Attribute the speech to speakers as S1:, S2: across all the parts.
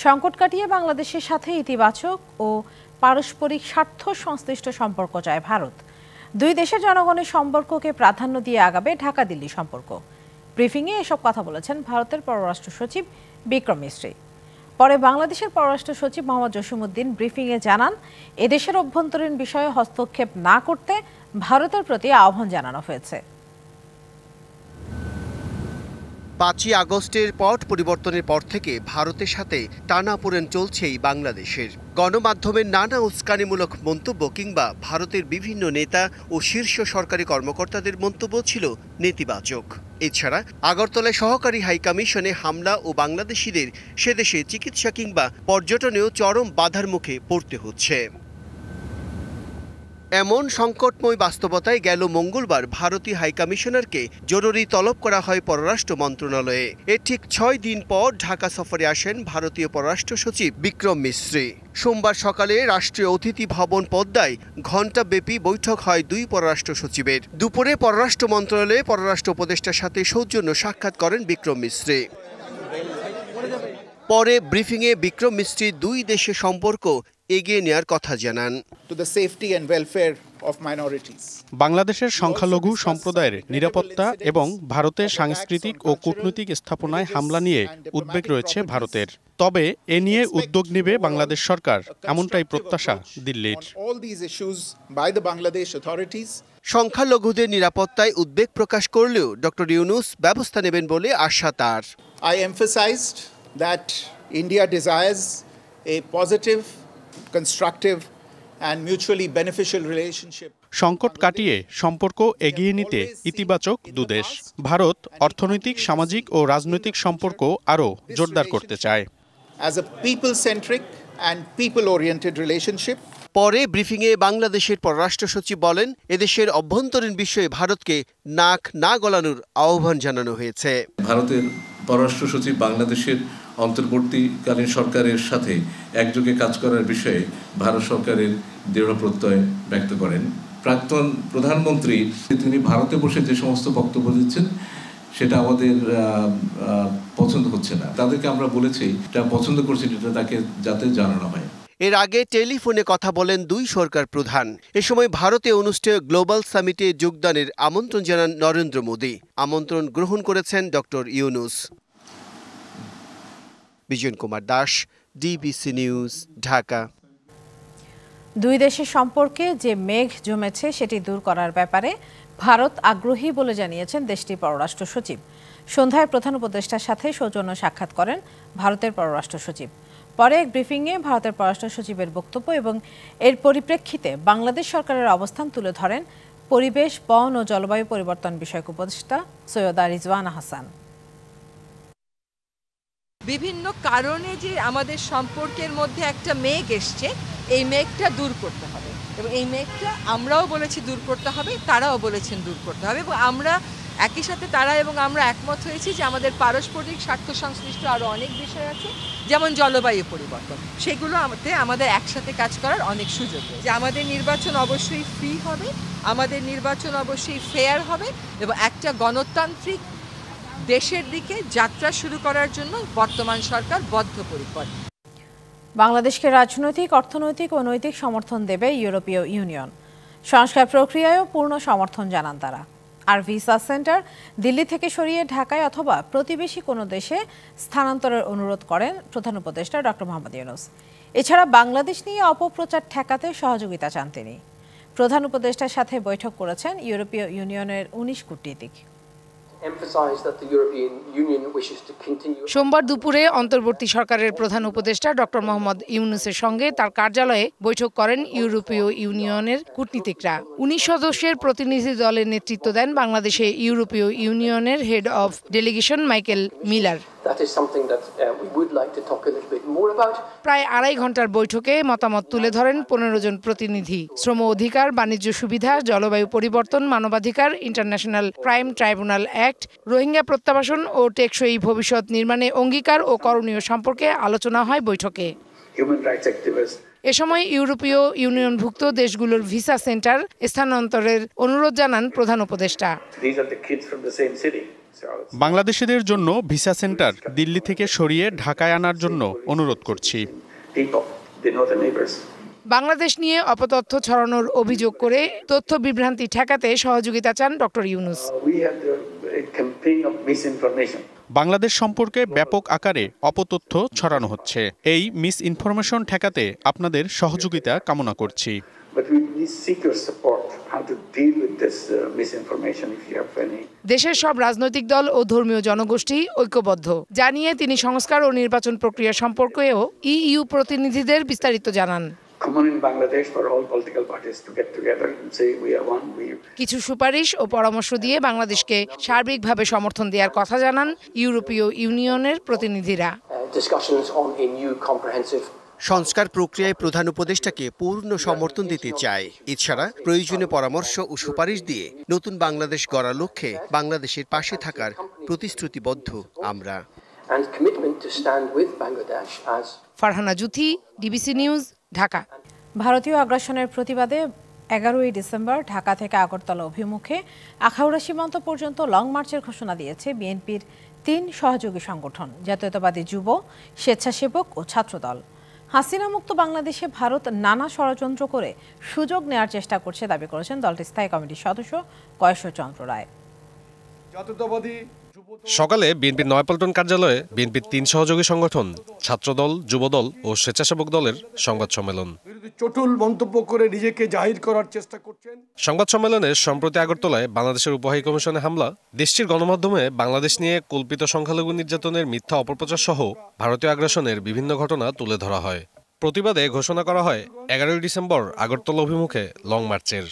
S1: সংকট কাটিয়ে বাংলাদেশের সাথে ইতিবাচক ও পারস্পরিক স্বার্থ সংশ্লিষ্ট সম্পর্ক চায় ভারত। দুই দেশের জনগণের সম্পর্ককে প্রাধান্য দিয়ে আগাবে ঢাকা দিল্লি সম্পর্ক। ব্রিফিংয়ে এসব কথা বলেছেন ভারতের পররাষ্ট্র সচিব বিক্রম মিস্ত্রি। পরে বাংলাদেশের পররাষ্ট্র সচিব মোহাম্মদ জসিমউদ্দিন ব্রিফিংয়ে জানান, এদেশের অভ্যন্তরীণ বিষয়ে হস্তক্ষেপ না করতে ভারতের প্রতি আহ্বান জানানো হয়েছে।
S2: ৫ই আগস্টের পট পরিবর্তনের পর থেকে ভারতের সাথে টানাপোড়েন চলছেই বাংলাদেশের। গণমাধ্যমের নানা উস্কানিমূলক মন্তব্য কিংবা ভারতের বিভিন্ন নেতা ও শীর্ষ সরকারি কর্মকর্তাদের মন্তব্য ছিল নেতিবাচক। এছাড়া আগরতলায় সহকারী হাইকমিশনে হামলা ও বাংলাদেশিদের সেদেশে চিকিৎসা কিংবা পর্যটনেও চরম বাধার মুখে পড়তে হচ্ছে। এমন সংকটময় বাস্তবতায় গেল মঙ্গলবার ভারতীয় হাইকমিশনারকে জরুরি তলব করা হয় পররাষ্ট্র মন্ত্রণালয়ে। এর ঠিক ৬ দিন পর ঢাকা সফরে আসেন ভারতীয় পররাষ্ট্র সচিব বিক্রম মিস্ত্রি। সোমবার সকালে রাষ্ট্রীয় অতিথি ভবন পদ্মায় ঘণ্টাব্যাপী বৈঠক হয় দুই পররাষ্ট্র সচিবের। দুপুরে পররাষ্ট্র মন্ত্রণালয়ে পররাষ্ট্র উপদেষ্টার সাথে সৌজন্য সাক্ষাৎ করেন বিক্রম মিস্ত্রি। পরে ব্রিফিংয়ে বিক্রম মিস্ত্রি দুই দেশের সম্পর্ক এগিয়ে নেওয়ার কথা জানান।
S3: বাংলাদেশের সংখ্যালঘু সম্প্রদায়ের নিরাপত্তা এবং ভারতের সাংস্কৃতিক ও কূটনৈতিক স্থাপনায় হামলা নিয়ে উদ্বেগ রয়েছে ভারতের। তবে এ নিয়ে উদ্যোগ নেবে বাংলাদেশ সরকার, এমনটাই প্রত্যাশা দিল্লির।
S2: সংখ্যালঘুদের নিরাপত্তায় উদ্বেগ প্রকাশ করলেও ডক্টর ইউনূস ব্যবস্থা নেবেন বলে আশা তার।
S4: I emphasized that India desires a positive, constructive and mutually beneficial relationship.
S3: সংকট কাটিয়ে সম্পর্ক এগিয়ে নিতে ইতিবাচক দুদেশ। ভারত অর্থনৈতিক, সামাজিক ও রাজনৈতিক সম্পর্ক আরও জোরদার করতে চায়।
S4: As a people-centric and people-oriented relationship.
S2: পরে ব্রিফিংয়ে বাংলাদেশের পররাষ্ট্র সচিব বলেন, এদেশের অভ্যন্তরীণ বিষয়ে ভারতকে নাক না গলানোর আহ্বান জানানো হয়েছে।
S5: ভারতের পররাষ্ট্র সচিব বাংলাদেশের অন্তর্বর্তীকালীন সরকারের সাথে একযোগে কাজ করার বিষয়ে ভারত সরকারের দৃঢ় প্রত্যয় ব্যক্ত করেন। প্রাক্তন প্রধানমন্ত্রী তিনি ভারতে বসে যে সমস্ত বক্তব্য দিচ্ছেন সেটা আমাদের পছন্দ হচ্ছে না। তাদেরকে আমরা বলেছি এটা পছন্দ করছি, এটা তাকে যাতে জানানো হয়।
S2: এর আগে টেলিফোনে কথা বলেন দুই সরকার প্রধান। এ সময় ভারতে অনুষ্ঠেয় গ্লোবাল সামিটে যোগদানের আমন্ত্রণ জানান নরেন্দ্র মোদী। আমন্ত্রণ গ্রহণ করেছেন doctor Yunus. Bijan Kumar Das, DBC news, Dhaka.
S1: দুই দেশের সম্পর্কে যে মেঘ জমেছে সেটি দূর করার ব্যাপারে ভারত আগ্রহী বলে জানিয়েছেন দেশটির পররাষ্ট্র সচিব। সন্ধ্যায় প্রধান উপদেষ্টার সাথে সৌজন্য সাক্ষাৎ করেন ভারতের পররাষ্ট্র সচিব। পরে এক ব্রিফিংয়ে ভারতের পররাষ্ট্র সচিবের বক্তব্য এবং এর পরিপ্রেক্ষিতে বাংলাদেশ সরকারের অবস্থান তুলে ধরেন পরিবেশ, বন ও জলবায়ু পরিবর্তন বিষয়ক উপদেষ্টা সৈয়দা রিজওয়ানা হাসান।
S6: বিভিন্ন কারণে যে আমাদের সম্পর্কের মধ্যে একটা মেঘ এসছে, এই মেঘটা দূর করতে হবে এবং এই মেঘটা আমরাও বলেছি দূর করতে হবে, তারাও বলেছেন দূর করতে হবে এবং আমরা একই সাথে তারা এবং আমরা একমত হয়েছি যে আমাদের পারস্পরিক স্বার্থ সংশ্লিষ্ট আরও অনেক বিষয় আছে, যেমন জলবায়ু পরিবর্তন। সেগুলো আমাদের একসাথে কাজ করার অনেক সুযোগ রয়েছে। যে আমাদের নির্বাচন অবশ্যই ফ্রি হবে, আমাদের নির্বাচন অবশ্যই ফেয়ার হবে এবং একটা গণতান্ত্রিক দেশের দিকে যাত্রা শুরু করার জন্য বর্তমান সরকার বদ্ধপরিকর।
S1: বাংলাদেশকে রাজনৈতিক, অর্থনৈতিক ও নৈতিক সমর্থন দেবে ইউরোপীয় ইউনিয়ন। সংস্কার প্রক্রিয়ায়ও পূর্ণ সমর্থন জানান তারা। আর ভিসা সেন্টার দিল্লি থেকে সরিয়ে ঢাকায় অথবা প্রতিবেশী কোনো দেশে স্থানান্তরের অনুরোধ করেন প্রধান উপদেষ্টা ডক্টর মোহাম্মদ ইউনূস। এছাড়া বাংলাদেশ নিয়ে অপপ্রচার ঠেকাতে সহযোগিতা চান তিনি। প্রধান উপদেষ্টার সাথে বৈঠক করেছেন ইউরোপীয় ইউনিয়নের 19 কূটনীতিক।
S7: সোমবার দুপুরে অন্তর্বর্তী সরকারের প্রধান উপদেষ্টা ডক্টর মোহাম্মদ ইউনূসের সঙ্গে তার কার্যালয়ে বৈঠক করেন ইউরোপীয় ইউনিয়নের কূটনীতিকরা। 19 সদস্যের প্রতিনিধি দলের নেতৃত্ব দেন বাংলাদেশে ইউরোপীয় ইউনিয়নের head of delegation Michael Miller. প্রায় 2.5 ঘন্টার বৈঠকে মতামত তুলে ধরেন 15 জন প্রতিনিধি। শ্রম অধিকার, বাণিজ্য সুবিধা, জলবায়ু পরিবর্তন, মানবাধিকার, international crime tribunal act, Rohingya প্রত্যাবাসন ও টেকসই ভবিষ্যৎ নির্মাণে অঙ্গীকার ও করণীয় সম্পর্কে আলোচনা হয় বৈঠকে। এ সময় ইউরোপীয় ইউনিয়নভুক্ত দেশগুলোর ভিসা সেন্টার স্থানান্তরের অনুরোধ জানান প্রধান উপদেষ্টা।
S3: বাংলাদেশিদের জন্য ভিসা সেন্টার দিল্লি থেকে সরিয়ে ঢাকায় আনার জন্য অনুরোধ করছি।
S7: বাংলাদেশ নিয়ে অপতথ্য ছড়ানোর অভিযোগ করে তথ্য বিভ্রান্তি ঠেকাতে সহযোগিতা চান ডক্টর ইউনূস।
S3: বাংলাদেশ সম্পর্কে ব্যাপক আকারে অপতথ্য ছড়ানো হচ্ছে। এই মিস ইনফরমেশন ঠেকাতে আপনাদের সহযোগিতা কামনা করছি।
S7: দেশের সব রাজনৈতিক দল ও ধর্মীয় জনগোষ্ঠী ঐক্যবদ্ধ জানিয়ে তিনি সংস্কার ও নির্বাচন প্রক্রিয়া সম্পর্কেও ইইউ প্রতিনিধিদের বিস্তারিত জানান। কিছু সুপারিশ ও পরামর্শ দিয়ে বাংলাদেশকে সার্বিকভাবে সমর্থন দেওয়ার কথা জানান ইউরোপীয় ইউনিয়নের প্রতিনিধিরা।
S2: সংস্কার প্রক্রিয়ায় প্রধান উপদেষ্টাকে পূর্ণ সমর্থন দিতে চায়। এছাড়া প্রয়োজনীয় পরামর্শ ও সুপারিশ দিয়ে নতুন বাংলাদেশ গড়ার লক্ষ্যে বাংলাদেশের পাশে থাকার প্রতিশ্রুতিবদ্ধ আমরা।
S7: Farhana Juthi, DBC news, Dhaka.
S1: ভারতীয় আগ্রাসনের প্রতিবাদে 11ই ডিসেম্বর ঢাকা থেকে আগরতলা অভিমুখে আখাউড়া সীমান্ত পর্যন্ত লং মার্চের ঘোষণা দিয়েছে বিএনপির 3 সহযোগী সংগঠন, জাতীয়তাবাদী যুব, স্বেচ্ছাসেবক ও ছাত্রদল। হাসিনা মুক্ত বাংলাদেশে ভারত নানা ষড়যন্ত্র করে সুযোগ নেওয়ার চেষ্টা করছে দাবি করেছেন দলটির স্থায়ী কমিটির সদস্য গয়েশ্বর চন্দ্র রায়।
S8: সকালে বিএনপির নয়াপল্টন কার্যালয়ে বিএনপির 3 সহযোগী সংগঠন ছাত্রদল, যুবদল ও স্বেচ্ছাসেবক দলের সংবাদ সম্মেলন।
S9: চটুল মন্তব্য করে নিজেকে জাহির করার চেষ্টা করছেন।
S8: সংবাদ সম্মেলনে সম্প্রতি আগরতলায় বাংলাদেশের উপহাই কমিশনে হামলা, দেশটির গণমাধ্যমে বাংলাদেশ নিয়ে কল্পিত সংখ্যালঘু নির্যাতনের মিথ্যা অপপ্রচার সহ ভারতীয় আগ্রাসনের বিভিন্ন ঘটনা তুলে ধরা হয়। প্রতিবাদে ঘোষণা করা হয় 11ই ডিসেম্বর আগরতলা অভিমুখে লং মার্চের।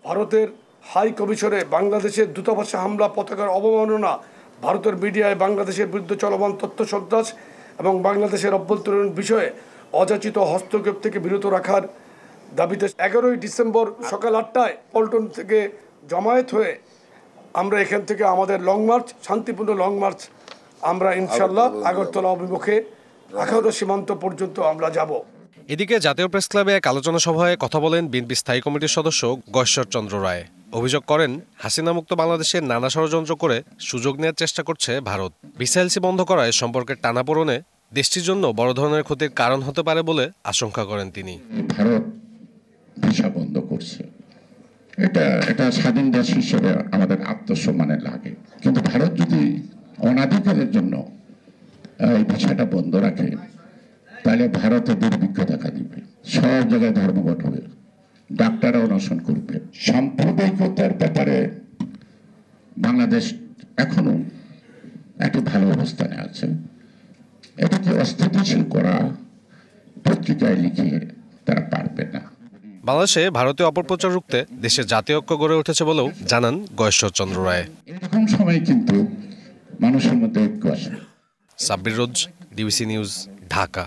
S9: ভারতের হাই কমিশনে বাংলাদেশের দূতাবাসে হামলা, পতাকার অবমাননা, ভারতের মিডিয়ায় বাংলাদেশের বিরুদ্ধে চলমান তথ্য সন্ত্রাস এবং বাংলাদেশের অভ্যন্তরীণ বিষয়ে অযাচিত হস্তক্ষেপ থেকে বিরত রাখার দাবিতে 11ই ডিসেম্বর সকাল 8টায় পল্টন থেকে জমায়েত হয়ে আমরা এখান থেকে আমাদের লং মার্চ, শান্তিপূর্ণ লং মার্চ আমরা ইনশাল্লাহ আগরতলা অভিমুখে আখাউড়া সীমান্ত পর্যন্ত আমরা যাব।
S8: এদিকে জাতীয় প্রেস ক্লাবে এক আলোচনা সভায় কথা বলেন বিএনপি স্থায়ী কমিটির সদস্য গয়েশ্বর চন্দ্র রায়। অভিযোগ করেন, হাসিনা মুক্ত বাংলাদেশের নানা ষড়যন্ত্র করে সুযোগ নেওয়ার চেষ্টা করছে ভারত। ভিসা বন্ধ করায় সম্পর্কের টানাপোড়েনে দেশটির জন্য বড় ধরনের ক্ষতির কারণ হতে পারে বলে আশঙ্কা করেন তিনি।
S10: ভারত ভিসা বন্ধ করছে, এটা স্বাধীন দেশ হিসেবে আমাদের আত্মসম্মানে লাগে, কিন্তু ভারত যদি অনাধিকারের জন্য এই ভিসাটা বন্ধ রাখে তাহলে ভারতে দুর্ভিক্ষ দেখা দিবে, সব জায়গায় ধর্মঘট হবে, ডাক্তাররা অনশন করবে। সাম্প্রদায়িকতার ব্যাপারে বাংলাদেশ এখনো একটা ভালো অবস্থানে আছে। এটাকে অস্থিতিশীল করা পত্রিকায় লিখিয়ে তারা পারবে না।
S8: বাংলাদেশে ভারতীয় অপপ্রচার রুখতে দেশের জাতীয় ঐক্য গড়ে উঠেছে বলেও জানান গয়েশ্বর চন্দ্র রায়।
S10: এরকম সময় কিন্তু মানুষের মধ্যে ঐক্য আসে।
S8: সাব্বির রোজ, ডিবিসি নিউজ, ঢাকা।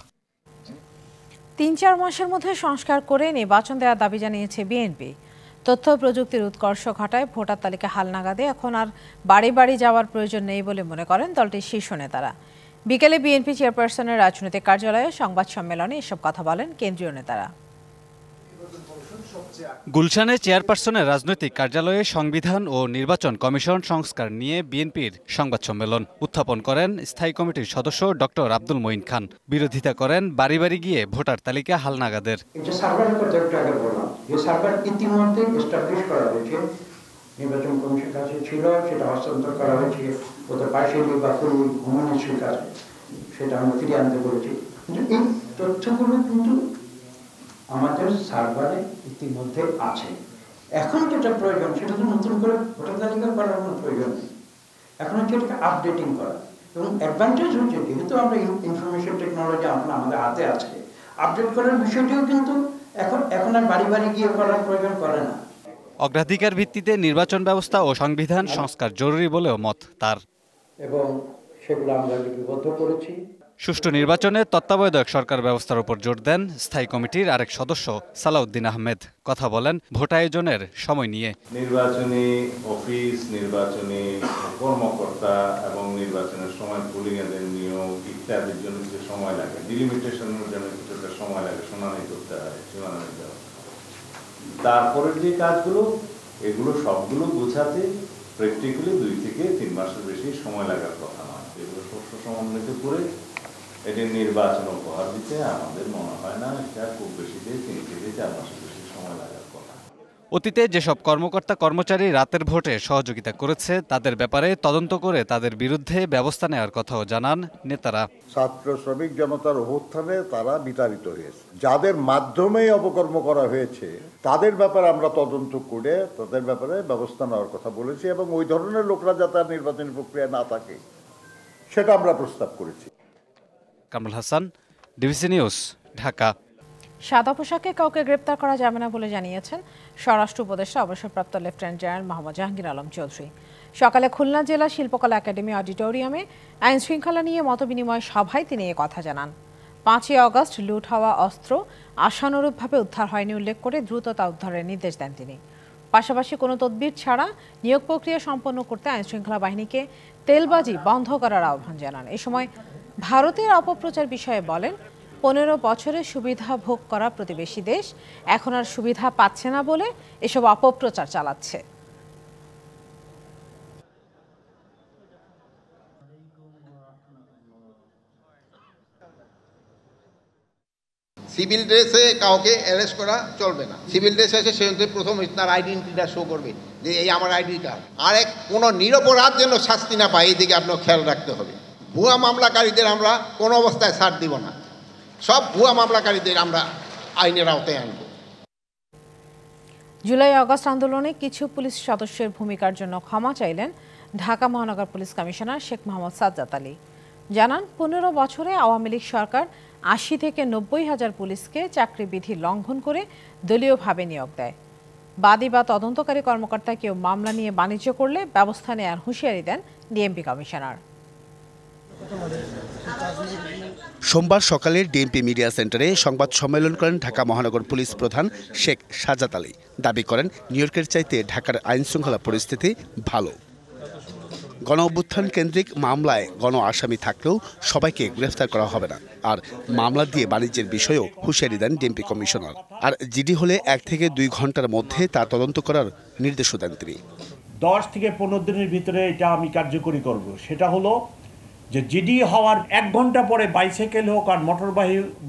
S1: 3-4 মাসের মধ্যে সংস্কার করে নির্বাচন দেওয়ার দাবি জানিয়েছে বিএনপি। তথ্য প্রযুক্তির উৎকর্ষ ঘটায় ভোটার তালিকা হালনাগাদে এখন আর বাড়ি বাড়ি যাওয়ার প্রয়োজন নেই বলে মনে করেন দলটির শীর্ষ নেতারা। বিকেলে বিএনপি চেয়ারপারসনের রাজনৈতিক কার্যালয়ে সংবাদ সম্মেলনে এসব কথা বলেন কেন্দ্রীয় নেতারা।
S11: গুলশানে চেয়ারপারসনের রাজনৈতিক কার্যালয়ে সংবিধান ও নির্বাচন কমিশন সংস্কার নিয়ে বিএনপির সংবাদ সম্মেলন উত্থাপন করেন স্থায়ী কমিটির সদস্য ডক্টর আব্দুল মঈন খান। বিরোধিতা করেন বাড়ি বাড়ি গিয়ে ভোটার তালিকা হালনাগাদের।
S12: নির্বাচন কমিশন কাছে ছিল, সেটা হস্তান্তর করা হয়েছে ওদের পাশে বা হোমমিনিস্ট্রির কাছে, সেটা আমরা ফিরিয়ে আনতে বলেছি। কিন্তু এই তথ্যগুলো কিন্তু আমাদের সার্ভারে ইতিমধ্যে আছে। এখন যেটা প্রয়োজন সেটা তো নতুন করে ভোটার তালিকা করার কোনো প্রয়োজন নেই, এখন হচ্ছে এটাকে আপডেটিং করা। এবং অ্যাডভান্টেজ হচ্ছে যেহেতু আমরা ইনফরমেশন টেকনোলজি আমাদের হাতে আছে, আপডেট করার বিষয়টিও কিন্তু এখন আর বাড়ি বাড়ি গিয়ে করার প্রয়োজন করে না।
S11: অগ্রাধিকার ভিত্তিতে নির্বাচন ব্যবস্থা ও সংবিধান সংস্কার জরুরি বলেও মত তার,
S12: এবং সেগুলো আমরা লিপিবদ্ধ করেছি।
S11: সুষ্ঠু নির্বাচনে তত্ত্বাবধায়ক সরকার ব্যবস্থার উপর জোর দেন স্থায়ী কমিটির আরেক সদস্য সালাউদ্দিন আহমেদ। কথা বলেন ভোট আয়োজনের সময় নিয়ে।
S13: নির্বাচনী অফিস, নির্বাচনী কর্মকর্তা এবং নির্বাচনের সময় পোলিং এর নিয়োগ ইত্যাদির জন্য কিছু সময় লাগে, ডিলিমিটেশনের জন্য কিছুটা সময় লাগে, শুনানি করতে হয়, সীমানা নিতে হয়। তারপরে যে কাজগুলো, এগুলো সবগুলো গোছাতে প্র্যাকটিক্যালি 2 থেকে 3 মাসের বেশি সময় লাগার কথা নয়। এগুলো শস্য সমন্বিত করে এটি নির্বাচন উপহার দিতে আমাদের মনে হয় না এটা খুব বেশি দিয়ে 3 থেকে 4 মাসের বেশি সময় লাগার কথা।
S11: অতীতে যেসব কর্মকর্তা কর্মচারী রাতের ভোটে সহযোগিতা করেছে তাদের ব্যাপারে তদন্ত করে তাদের বিরুদ্ধে ব্যবস্থা নেওয়ার কথাও জানান নেতারা।
S14: ছাত্র শ্রমিক জনতার অভ্যুত্থানে তারা বিতাড়িত হয়েছে, যাদের মাধ্যমে অপকর্ম করা হয়েছে তাদের ব্যাপারে আমরা তদন্ত করে তাদের ব্যাপারে ব্যবস্থা নেওয়ার কথা বলেছি এবং ওই ধরনের লোকরা যাতে আর নির্বাচনী প্রক্রিয়া না থাকে সেটা আমরা প্রস্তাব করেছি।
S11: Kamrul Hasan, DBC news, Dhaka.
S1: সাদা পোশাকে কাউকে গ্রেপ্তার করা যাবে না বলে জানিয়েছেন স্বরাষ্ট্র উপদেষ্টা অবসরপ্রাপ্ত লেফটেন্যান্ট জেনারেল মোহাম্মদ জাহাঙ্গীর আলম চৌধুরী। সকালে খুলনা জেলা শিল্পকলা একাডেমি অডিটোরিয়ামে আইন শৃঙ্খলা নিয়ে মতবিনিময় সভায় তিনি এ কথা জানান। 5ই আগস্ট লুট হওয়া অস্ত্র আশানুরূপভাবে উদ্ধার হয়নি উল্লেখ করে দ্রুত তা উদ্ধারের নির্দেশ দেন তিনি। পাশাপাশি কোনো তদবির ছাড়া নিয়োগ প্রক্রিয়া সম্পন্ন করতে আইন শৃঙ্খলা বাহিনীকে তেলবাজি বন্ধ করার আহ্বান জানান। এ সময় ভারতের অপপ্রচার বিষয়ে বলেন, 15 বছরে সুবিধা ভোগ করা প্রতিবেশী দেশ এখন আর সুবিধা পাচ্ছে না বলে এসব অপপ্রচার চালাচ্ছে।
S15: সিভিল ড্রেসে কাউকে অ্যারেস্ট করা চলবে না। সিভিল ড্রেসে এসে সে প্রথম তার আইডেন্টিটিটা শো করবে যে এই আমার আইডি কার্ড। আর কোনো নিরপরাধ যেন শাস্তি না পায় এই দিকে আপনার খেয়াল রাখতে হবে। ভুয়া মামলাকারীদের আমরা কোনো অবস্থায় ছাড় দিব না, সব ভুয়া মামলাকারীদের আমরা আইনের আওতায় আনব।
S1: জুলাই আগস্ট আন্দোলনে কিছু পুলিশ সদস্যের ভূমিকার জন্য ক্ষমা চাইলেন ঢাকা মহানগর পুলিশ কমিশনার শেখ মোহাম্মদ সাজ্জাদ আলী। জানান, 15 বছরে আওয়ামী লীগ সরকার 80 থেকে 90 হাজার পুলিশকে চাকরি বিধি লঙ্ঘন করে দলীয়ভাবে নিয়োগ দেয়। বাদী বা তদন্তকারী কর্মকর্তা কেউ মামলা নিয়ে বাণিজ্য করলে ব্যবস্থা নেওয়ার হুঁশিয়ারি দেন ডিএমপি কমিশনার।
S2: সোমবার সকালে ডিএমপি মিডিয়া সেন্টারে সংবাদ সম্মেলন করেন ঢাকা মহানগর পুলিশ প্রধান শেখ সাজ্জাদ আলী। দাবি করেন, নিউ ইয়র্কের চাইতে ঢাকার আইন শৃঙ্খলা পরিস্থিতি ভালো। গণ অভ্যুত্থান কেন্দ্রিক মামলায় গণ আসামি থাকলেও সবাইকে গ্রেফতার করা হবে না। আর মামলা দিয়ে বাণিজ্যের বিষয়েও হুঁশিয়ারি দেন ডিএমপি কমিশনার। আর জিডি হলে 1 থেকে 2 ঘন্টার মধ্যে তা তদন্ত করার নির্দেশও দেন তিনি।
S16: 10 থেকে 15 দিনের ভিতরে এটা আমি কার্যকরী করব। সেটা হলো যে জিডি হওয়ার 1 ঘন্টা পরে বাইসাইকেল হোক আর মোটর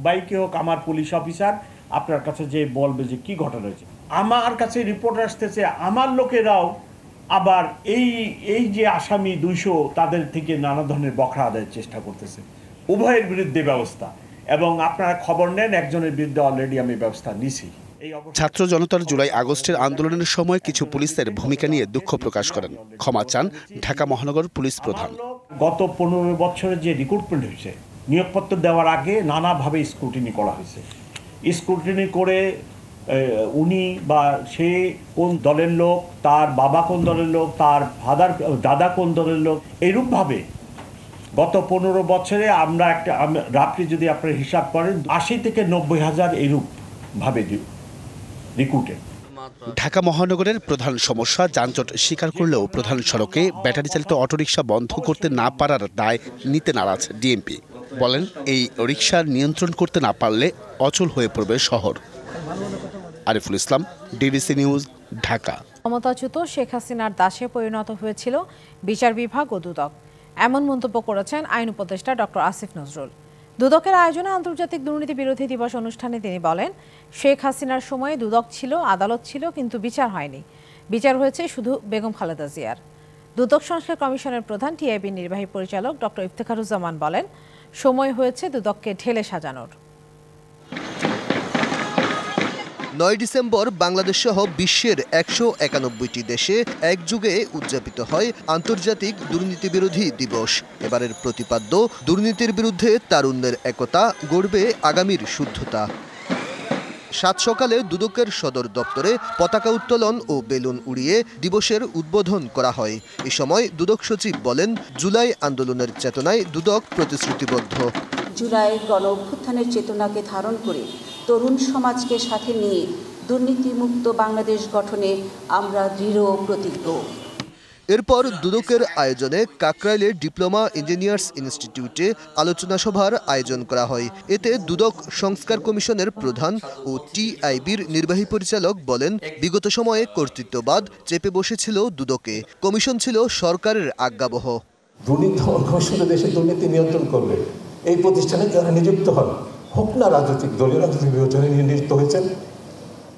S16: বাইকে হোক আমার পুলিশ অফিসার আপনার কাছে যে বলবে যে কি ঘটনা হয়েছে। আমার কাছে রিপোর্ট আসতেছে আমার লোকেরাও আবার এই যে আসামি 200 তাদের থেকে নানা ধরনের বখরা আদায়ের চেষ্টা করতেছে। উভয়ের বিরুদ্ধে ব্যবস্থা, এবং আপনারা খবর নেন একজনের বিরুদ্ধে অলরেডি আমি ব্যবস্থা নিছি।
S2: ছাত্র জনতার জুলাই আগস্টের আন্দোলনের সময় কিছু পুলিশের ভূমিকা নিয়ে দুঃখ প্রকাশ করেন। ক্ষমা চান ঢাকা মহানগর পুলিশ প্রধান।
S16: গত 15 বছরের যে রিক্রুটমেন্ট হয়েছে, নিয়োগপত্র দেওয়ার আগে নানাভাবে স্ক্রুটিনি করা হয়েছে। স্ক্রুটিনি করে উনি বা সে কোন দলের লোক, তার বাবা কোন দলের লোক, তার দাদা কোন দলের লোক, এইরূপভাবে গত 15 বছরে আমরা রাত্রি যদি আপনারা হিসাব করেন 80 থেকে 90 হাজার এইরূপভাবে রিক্রুটেড।
S2: ঢাকা মহানগরের প্রধান সমস্যা যানজট স্বীকার করলেও প্রধান সড়কে ব্যাটারি চালিত অটোরিকশা বন্ধ করতে না পারার দায় নিতে নারাজ ডিএমপি। বলেন, এই রিকশা নিয়ন্ত্রণ করতে না পারলে অচল হয়ে পড়বে শহর। Ariful Islam, DBC news, Dhaka.
S1: ক্ষমতাচ্যুত শেখ হাসিনার দাসে পরিণত হয়েছিল বিচার বিভাগ ও দুদক, এমন মন্তব্য করেছেন আইন উপদেষ্টা ডক্টর আসিফ নজরুল। দুদকের আয়োজনে আন্তর্জাতিক দুর্নীতি বিরোধী দিবস অনুষ্ঠানে তিনি বলেন, শেখ হাসিনার সময়ে দুদক ছিল, আদালত ছিল, কিন্তু বিচার হয়নি। বিচার হয়েছে শুধু বেগম খালেদা জিয়ার। দুদক সংস্কার কমিশনের প্রধান টিআইবির নির্বাহী পরিচালক ডক্টর ইফতেখারুজ্জামান বলেন, সময় হয়েছে দুদককে ঢেলে সাজানোর।
S17: 9 ডিসেম্বর বাংলাদেশ সহ বিশ্বের 191টি দেশে একযোগে উদযাপিত হয় আন্তর্জাতিক দুর্নীতি বিরোধী দিবস। এবারের প্রতিপাদ্য, দুর্নীতির বিরুদ্ধে তারুণ্যের একতা, গড়বে আগামীর শুদ্ধতা। 7 সকালে দুদকের সদর দপ্তরে পতাকা উত্তোলন ও বেলুন উড়িয়ে দিবসের উদ্বোধন করা হয়। এ সময় দুদক সচিব বলেন, জুলাই আন্দোলনের চেতনায় দুদক প্রতিশ্রুতিবদ্ধ।
S18: জুলাই গণ অভ্যুত্থানের চেতনাকে ধারণ করে তরুণ সমাজকে সাথে নিয়ে দুর্নীতিমুক্ত বাংলাদেশ গঠনে আমরা দৃঢ় প্রতিজ্ঞ।
S17: এরপর দুদকের আয়োজনে কাকরাইলের ডিপ্লোমা ইঞ্জিনিয়ার্স ইনস্টিটিউটে আলোচনা সভার আয়োজন করা হয়। এতে দুদক সংস্কার কমিশনের প্রধান ও টিআইবির নির্বাহী পরিচালক বলেন, বিগত সময়ে কর্তৃত্ববাদ চেপে বসেছিল দুদকে, কমিশন ছিল সরকারের আজ্ঞাবহ।
S19: দুর্নীতি কমিশন দেশের দুর্নীতি নিয়ন্ত্রণ করবে। এই প্রতিষ্ঠানে যারা নিযুক্ত হন, হোক না রাজনৈতিক দলীয় রাজনৈতিক বিবেচনায় নিযুক্ত হয়েছেন,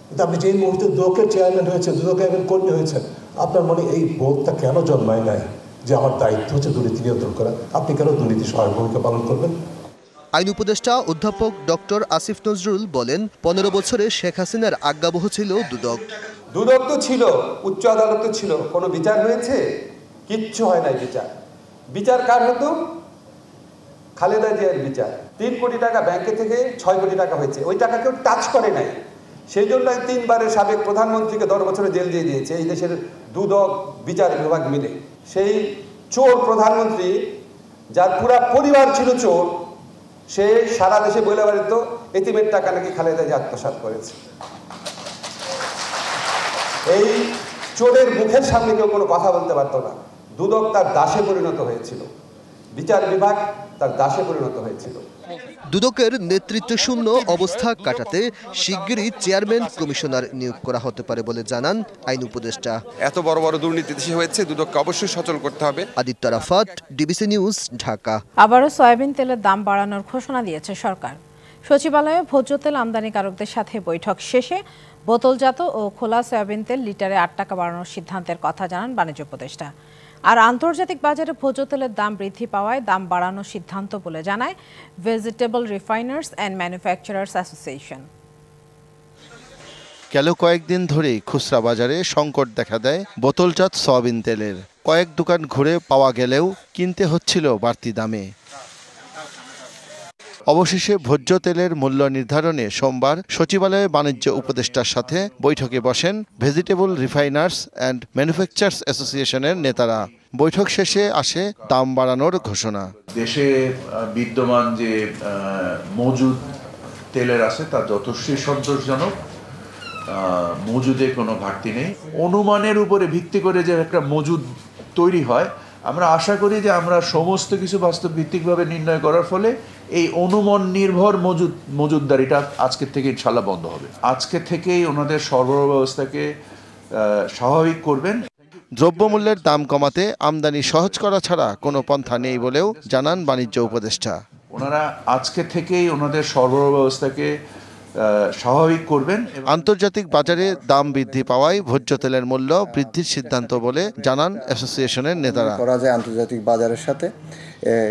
S19: কিন্তু আপনি যেই মুহূর্তে দুদকের চেয়ারম্যান হয়েছেন, দুদকের একজন কর্মী হয়েছেন, আপনার মনে এই বোধটা কেন জন্মায় নাই যে আমার দায়িত্ব হচ্ছে দুর্নীতি নিয়ন্ত্রণ করা? আপনি কেন দুর্নীতি সহায়ক ভূমিকা পালন করবেন?
S17: আইন উপদেষ্টা অধ্যাপক ডক্টর আসিফ নজরুল বলেন, 15 বছরে শেখ হাসিনার আজ্ঞাবহ ছিল দুদক।
S20: দুদক তো ছিল, উচ্চ আদালত ছিল, কোনো বিচার হয়েছে? কিচ্ছু হয় নাই বিচার। বিচার কার হতো? খালেদা জিয়ার বিচার। 3 কোটি টাকা ব্যাংকে থেকে 6 কোটি টাকা হয়েছে, ওই টাকা কেউ টাচ করে নাই। সেই জন্য 3বারের সাবেক প্রধানমন্ত্রীকে 10 বছরে জেল দিয়ে দিয়েছে এই দেশের দুদক বিচার বিভাগ মিলে। সেই চোর প্রধানমন্ত্রী, যার পুরা পরিবার ছিল চোর, সে সারা দেশে বলে বেড়াত এতিমের টাকা নাকি খালেদা জিয়া আত্মসাৎ করেছে। এই চোরের মুখের সামনে কেউ কোনো কথা বলতে পারতো না। দুদক তার দাসে পরিণত হয়েছিল, বিচার বিভাগ তার দাসে পরিণত হয়েছিল।
S17: দুদকের নেতৃত্ব শূন্য অবস্থা কাটাতে শিগগিরই চেয়ারম্যান কমিশনার নিয়োগ করা হতে পারে বলে জানান আইন উপদেষ্টা।
S21: এত বড় বড় দুর্নীতি দেশে হয়েছে, দুদককে অবশ্যই সচল করতে হবে।
S17: Aditya Rafat, DBC news, Dhaka.
S1: আবারও সয়াবিন তেলের দাম বাড়ানোর ঘোষণা দিয়েছে সরকার। সচিবালয়ে ভোজ্য তেল আমদানিকারকদের সাথে বৈঠক শেষে বোতলজাত ও খোলা সয়াবিন তেল লিটারে 8 টাকা বাড়ানোর সিদ্ধান্তের কথা জানান বাণিজ্য উপদেষ্টা। আর আন্তর্জাতিক বাজারে ভোজ্য তেলের দাম বৃদ্ধি পাওয়ায় দাম বাড়ানোর সিদ্ধান্ত বলে জানায় vegetable refiners and manufacturers association.
S22: গেল কয়েকদিন ধরেই খুচরা বাজারে সংকট দেখা দেয় বোতলজাত সয়াবিন তেলের। কয়েক দোকান ঘুরে পাওয়া গেলেও কিনতে হচ্ছিল বাড়তি দামে। অবশেষে ভোজ্য তেলের মূল্য নির্ধারণে সোমবার সচিবালয়ে বাণিজ্য উপদেষ্টার সাথে বৈঠকে বসেন ভেজিটেবল রিফাইনার্স অ্যান্ড ম্যানুফ্যাকচারার্স অ্যাসোসিয়েশনের নেতারা। বৈঠক শেষে আসে দাম বাড়ানোর ঘোষণা।
S23: দেশে বিদ্যমান যে মজুদ তেলের আছে তা যথেষ্ট সন্তোষজনক, মজুদে কোনো ঘাটতি নেই। অনুমানের উপরে ভিত্তি করে যে একটা মজুদ তৈরি হয়, আমরা আশা করি যে আমরা সমস্ত কিছু বাস্তব ভিত্তিকভাবে নির্ণয় করার ফলে এই অনুমান নির্ভর মজুদদারিটা আজকের থেকে ইনশাল্লাহ বন্ধ হবে। আজকে থেকেই ওনাদের সরবরাহ ব্যবস্থাকে স্বাভাবিক করবেন।
S22: দ্রব্যমূল্যের দাম কমাতে আমদানি সহজ করা ছাড়া কোনো পন্থা নেই বলেও জানান বাণিজ্য উপদেষ্টা।
S23: ওনারা আজকে থেকেই ওনাদের সরবরাহ ব্যবস্থাকে স্বাভাবিক করবেন।
S22: আন্তর্জাতিক বাজারে দাম বৃদ্ধি পাওয়ায় ভোজ্য তেলের মূল্য বৃদ্ধির সিদ্ধান্ত বলে জানান অ্যাসোসিয়েশনের নেতারা।
S24: করা যায় আন্তর্জাতিক বাজারের সাথে,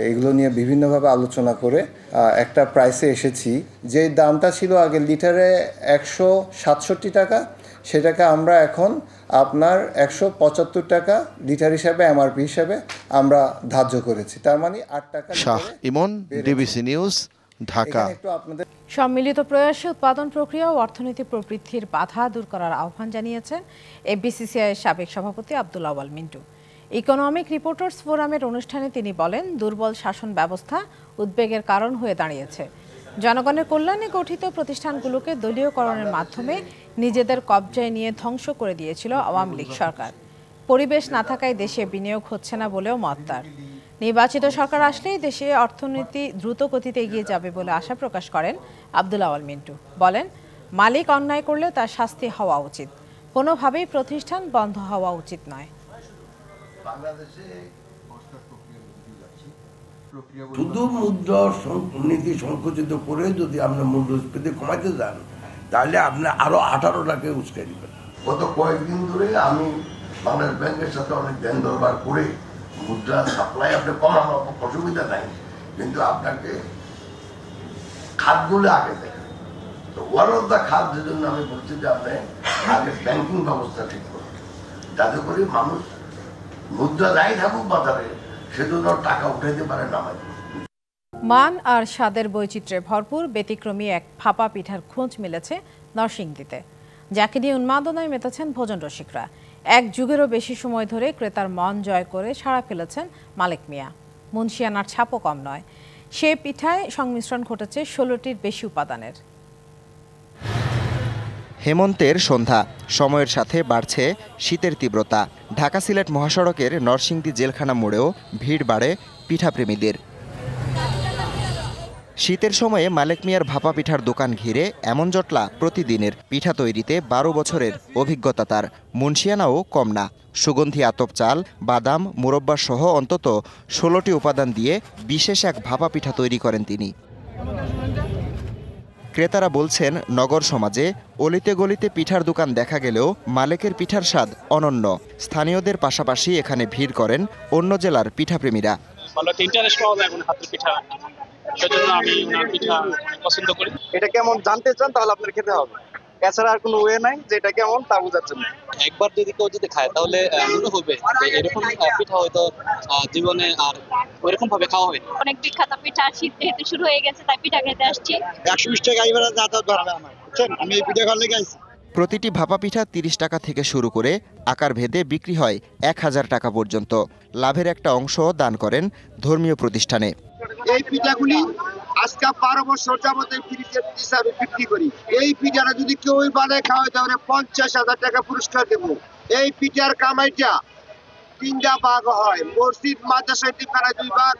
S24: এগুলো নিয়ে বিভিন্নভাবে আলোচনা করে একটা প্রাইসে এসেছি। যে দামটা ছিল আগে লিটারে 167 টাকা, সেটাকে আমরা এখন আপনার 175 টাকা লিটার হিসাবে এমআরপি হিসাবে আমরা ধার্য করেছি। তার মানে 8 টাকা।
S22: শাহ ইমন, ডিবিসি নিউজ, ঢাকা।
S1: সম্মিলিত প্রয়াসে উৎপাদন প্রক্রিয়া ও অর্থনীতি প্রবৃদ্ধির বাধা দূর করার আহ্বান জানিয়েছেন এফবিসিসিআইয়ের সাবেক সভাপতি আব্দুল আওয়াল মিন্টু। ইকোনমিক রিপোর্টার্স ফোরামের অনুষ্ঠানে তিনি বলেন, দুর্বল শাসন ব্যবস্থা উদ্বেগের কারণ হয়ে দাঁড়িয়েছে। জনগণের কল্যাণে গঠিত প্রতিষ্ঠানগুলোকে দলীয়করণের মাধ্যমে নিজেদের কবজায় নিয়ে ধ্বংস করে দিয়েছিল আওয়ামী লীগ সরকার। পরিবেশ না থাকায় দেশে বিনিয়োগ হচ্ছে না বলেও মত তার। নির্বাচিত সরকার আসলেই দেশে অর্থনীতি দ্রুত গতিতে এগিয়ে যাবে বলে আশা প্রকাশ করেন আব্দুল আওয়াল মিন্টু। বলেন, মালিক অন্যায় করলে তার শাস্তি হওয়া উচিত, কোনোভাবেই প্রতিষ্ঠান বন্ধ হওয়া উচিত নয়।
S25: শুধু মুদ্রা নীতি সংকুচিত করে যদি আপনার মূল্যস্ফীতি কমাতে যান, তাহলে আপনি আরো 18টাকে উস্কাই দিবেন। গত কয়েকদিন ধরে আমি বাংলাদেশ ব্যাংকের সাথে অনেক ধ্যান দরবার করে মুদ্রা সাপ্লাই আপনি কমানো অসুবিধা নাই, কিন্তু আপনাকে খাতগুলো আগে দেখেন। তো ওয়ান অফ দ্য খাত, যে জন্য আমি বলছি যে আপনি আগে ব্যাংকিং ব্যবস্থা ঠিক করুন, যাতে করে মানুষ মুদ্রা যাই থাকুক বাজারে সেজন্য টাকা উঠাইতে পারে নামাই।
S1: মান আর স্বাদের বৈচিত্র্যে ভরপুর ব্যতিক্রমী এক ভাপা পিঠার খোঁজ মিলেছে নরসিংদীতে, যাকে নিয়ে উন্মাদনায় মেতেছেন ভোজন রসিকরা। এক যুগেরও বেশি সময় ধরে ক্রেতার মন জয় করে সাড়া ফেলেছেন মালিক মিয়া। মুন্সিয়ানার ছাপও কম নয়। সে পিঠায় সংমিশ্রণ ঘটেছে 16টির বেশি উপাদানের।
S3: হেমন্তের সন্ধ্যা, সময়ের সাথে বাড়ছে শীতের তীব্রতা। ঢাকা সিলেট মহাসড়কের নরসিংদী জেলখানা মোড়েও ভিড় বাড়ে পিঠাপ্রেমীদের। শীতের সময়ে মালেক মিয়ার ভাপা পিঠার দোকান ঘিরে এমন জটলা প্রতিদিনের। পিঠা তৈরিতে 12 বছরের অভিজ্ঞতা তার, মুন্সিয়ানাও কম না। সুগন্ধি আতপ চাল, বাদাম, মুরব্বা সহ অন্তত 16টি উপাদান দিয়ে বিশেষ এক ভাপা পিঠা তৈরি করেন তিনি। ক্রেতারা বলছেন, নগর সমাজে অলিতে গলিতে পিঠার দোকান দেখা গেলেও মালেকের পিঠার স্বাদ অনন্য। স্থানীয়দের পাশাপাশি এখানে ভিড় করেন অন্য জেলার পিঠাপ্রেমীরা।
S4: সেজন্য আমি ওনার পিঠা পছন্দ করি। এটা কেমন জানতে চান তাহলে আপনার খেতে হবে, এছাড়া আর কোনো ওয়ে নাই যে এটা কেমন তা বোঝার জন্য। একবার যদি কেউ খায় তাহলে মনে হবে যে এরকম পিঠা হয়তো জীবনে আর ওইরকম ভাবে খাওয়া হয়নি।
S5: অনেক বিখ্যাত পিঠা, শীত যেহেতু শুরু হয়ে গেছে তাই পিঠা খেতে আসছি।
S4: 120 টাকা এবারে যাতায়াত ভাড়া আমার, বুঝছেন, আমি এই পিঠা খাওয়ার লেগে আইছি।
S3: প্রতিটি ভাপা পিঠা 30 টাকা থেকে শুরু করে আকার ভেদে বিক্রি হয় 1000 টাকা পর্যন্ত। লাভের একটা অংশ দান করেন ধর্মীয় প্রতিষ্ঠানে।
S4: এই পিঠাগুলি আজকে 12 বছর যাবত ফ্রিজের হিসাবে বিক্রি করি। এই পিঠাটা যদি কেউ বানায় খাওয়ায় তাহলে 50,000 টাকা পুরস্কার দেব। এই পিঠার কামাইটা 3টা ভাগ হয়, মসজিদ মাদ্রাসা টিকানায় 2 ভাগ,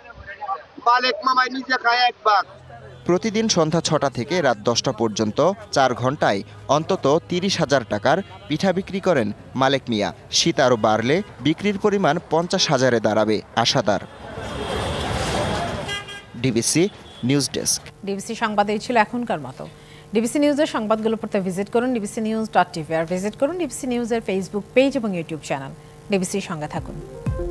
S4: মালিক মামাই নিজে খায় 1 ভাগ।
S3: প্রতিদিন সন্ধ্যা 6টা থেকে রাত 10টা পর্যন্ত 4 ঘন্টায় অন্তত 30,000 টাকার পিঠা বিক্রি করেন মালেক মিয়া। শীত আরও বাড়লে বিক্রির পরিমাণ 50,000-এ দাঁড়াবে আশাদার। DBC news desk.
S1: ডিবিসি সংবাদে ছিল এখনকার মতো। ডিবিসি নিউজের সংবাদগুলো পড়তে ভিজিট করুন dbcnews.tv আর ভিজিট করুন ডিবিসি নিউজের ফেসবুক পেজ এবং ইউটিউব চ্যানেল। ডিবিসির সঙ্গে থাকুন।